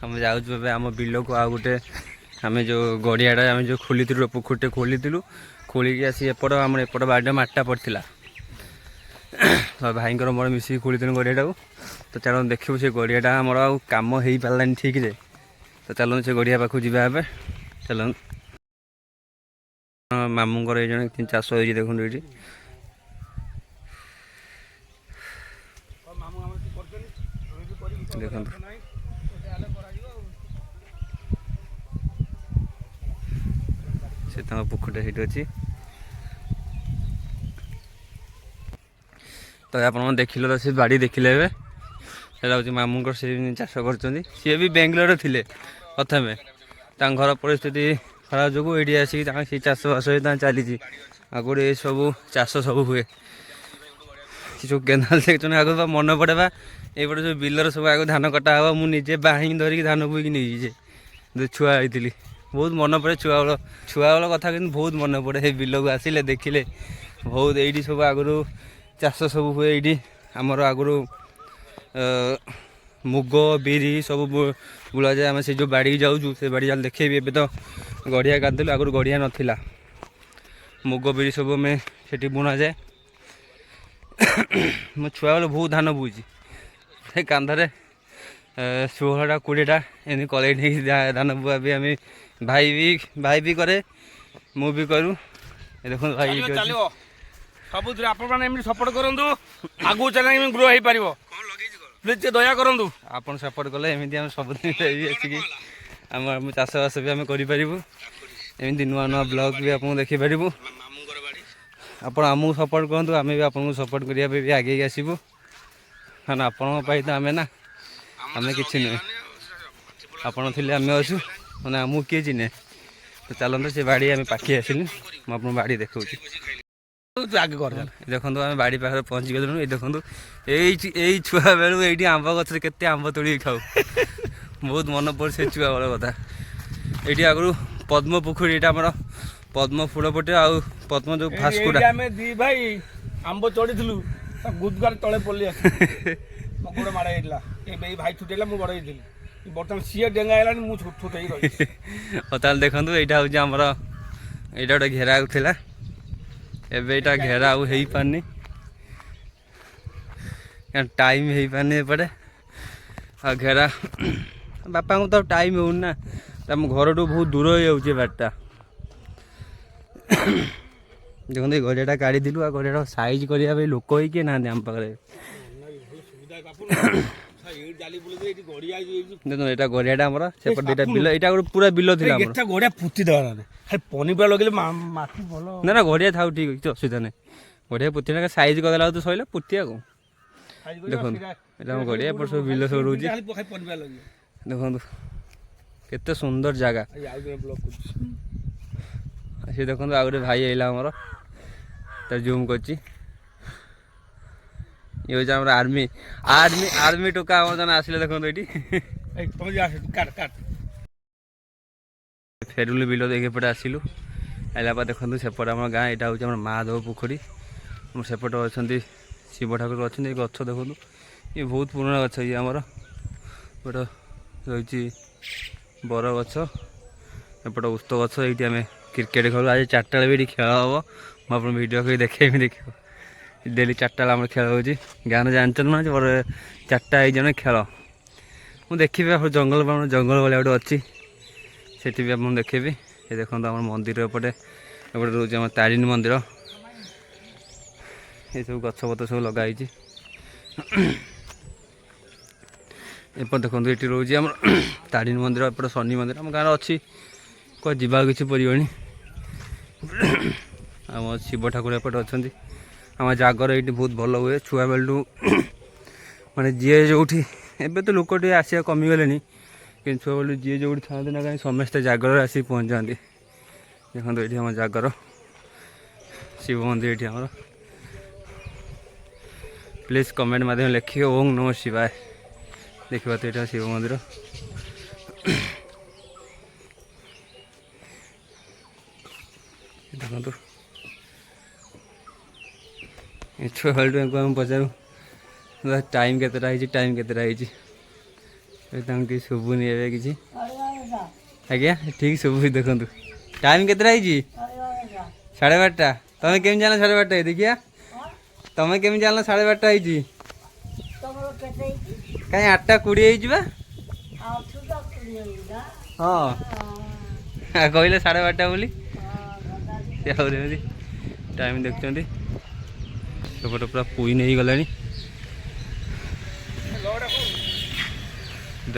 आम जाऊँ आम बिल को आ गोटे आम जो गड़ियाटा आम जो खोली पोखरटे खोली खोलिकी आसी एपट आम एपट बाड़े माटा पड़ता तो भाई मोर मिसिक खोली गड़ियाटा को तो चलो देखू से गड़ियाटा आमर आ कम हो पारानी ठीक से तो चलो से गड़िया पाखु जाए चलो मामूंर ये चाष हो देखो ये देखो से पोखरटा से अच्छी तो आप देखिल तो से बाड़ी देखिले हूँ मामूंर से चाष कर सी भी बेंगलोर थे प्रथम घर परिस्थिति खराब जो ये आसिक चाष बास चली आगुरी ये सब चाष सब हुए जो केनाल सेक्शन आग मन पड़े ये जो बिलर सब आगे धान कटा हाँ मुझे बाही धरिकी धान बुईक नहीं छुआ होती बहुत मन पड़े छुआ बेल कथा कि बहुत मन पड़े बिल को आसिले देखिले बहुत ये सब आगु चाष सब हुए ये आमर आगु मुग बिरी सब बुला जाए आम से जो बाड़ी जाऊँ से बाड़ी जाल देखे भी तो गड़िया काटिलु आगु गड़िया नाला मुग बिरी सब आम से बुना जाए मो छुआ बेले बहुत धान बुझी कांधरे 16टा 20टा एम कल धान बुआ भी आम भाई भी करे मु भी करूँ देखो भाई सब सपोर्ट करूँ आगू चल ग्रो हो पार प्लीज दया करूँ आप सपोर्ट कले एमती आम सबुदिन आसिक आम चाष बास भी आम करूँ एमती नुआ नुआ ब्लॉग भी आपको देखिपार आप आमको सपोर्ट करूँ आम भी आपको सपोर्ट करने भी आगे आसबू हाँ आपण तो आम ना आम कि नुहे आपड़ थे आम अच्छु मैंने आमको किए चिन्हे तो चलते से बाड़ी आम पाखे आसिलु मुझे बाड़ी देखा आगे कर देखो आम बाड़ी पाखे पहुँची गलु ये देखो यही छुआ बेलू ये आंब गचर के आंब तोड़ खाऊ बहुत मन पड़े से छुआ बेल कथा ये आगु पद्म पोखरी ये आम पद्म फूल पटे आ पद्म जो फास्कुड़ा दी भाई आंब चढ़ी गुदगार तले पल्ली गोड़ माड़ा भाई छुटेला मुझे बड़े बर्तमान सी डेंगा है मुझे ताल देखो यहाँ हूँ आमर यहाँ गोटे घेरा था एवं घेरा हो पारनी टाइम हो पारनी एपटे आ घेरा बापा को तो टाइम हो ना आम घर बहुत दूर हो जाऊे बाटा देखो ये गड़ियाटा काढ़ीलु आ गड़िया साइज करने लोक ही किए ना आम पाखे देखो यहाँ गड़ियाटा आमर से बिल यहाँ पूरा बिल थी गड़िया पुती देवा पनीपरिया लगे माटी भल ना ना गड़िया था ठीक अच्छी असुविधा नहीं गड़िया पुती साइज करदेला तो सर पुतिया को देखो यहाँ गड़िया एपट सब बिल सब रोचे देखो केते सुंदर जगह सी देखो आ गए भाई आइला आमर तर जूम कर ये हूँ आर्मी आर्मी आर्मी टोका आम जन आसिले देखो ये फेरुलु बिल देखे पटे आसिलु आइला देखो सेपटे आम गाँ यहाँ हूँ महादेव पोखरी सेपटे अच्छा शिव ठाकुर अच्छा ये गच देखो ये बहुत पुराना गच ये आमर गोटे रही बर गच एपटे उस्त गच ये आम क्रिकेट खेल आज 4टा बेले भी खेल हम मुझे भिडियो कर देखेबी देखो डेली 4टा आम खेल हो गाँव जानते ना बड़े 4टा जन खेल मुझे देखी जंगल जंगल भाया गोटे अच्छी से भी आप देखेबी ये देखो आम मंदिर एपटे एपटे रोज आम तारिणी मंदिर ये सब गछपत सब लगाई एपट देखो ये रोज आम तारिणी मंदिर एपटे शनि मंदिर आम गाँव अच्छी कह जा कि पड़ोनी आम शिव ठाकुर एपटे अच्छा आम जागर ये बहुत भल हुए छुआ बेलू माने जी जो एवं तो लोक आसा कमिगले कि छुआ बेलू जी जो था ना कहीं समस्ते जागर आसिक पहुँच जाती देखो ये आम जागर शिव मंदिर ये आम प्लीज कमेंट माध्यम लिखिए ओम नमः शिवाय देखा तो यहाँ शिव मंदिर देखो छुआ बेलू आम पचारू टाइम केतटा टाइम केतटा ତାଙ୍କୁ କିଛି ଶୁଭୁନି ଏବେ କିଛି। ଆଜ୍ଞା ଠିକ୍ ଶୁଭୁଛି ଦେଖନ୍ତୁ। ଟାଇମ୍ କେତେଟା ହେଇଛି? 12:30। ତମେ କେମିତି ଜାଣିଲ 12:30? ଦେଖିଆ ତମେ କେମିତି ଜାଣିଲ 12:30 ହେଇଛି? କାଇଁ 8:20 ହେଇଛି ବା। ହଁ କହିଲେ 12:30 ବୋଲି। ସେ ଆହୁରି ଏମିତି ଟାଇମ୍ ଦେଖୁଛନ୍ତି। ସେପଟେ ପୁରା ପୁଇ ନେଇଗଲାଣି।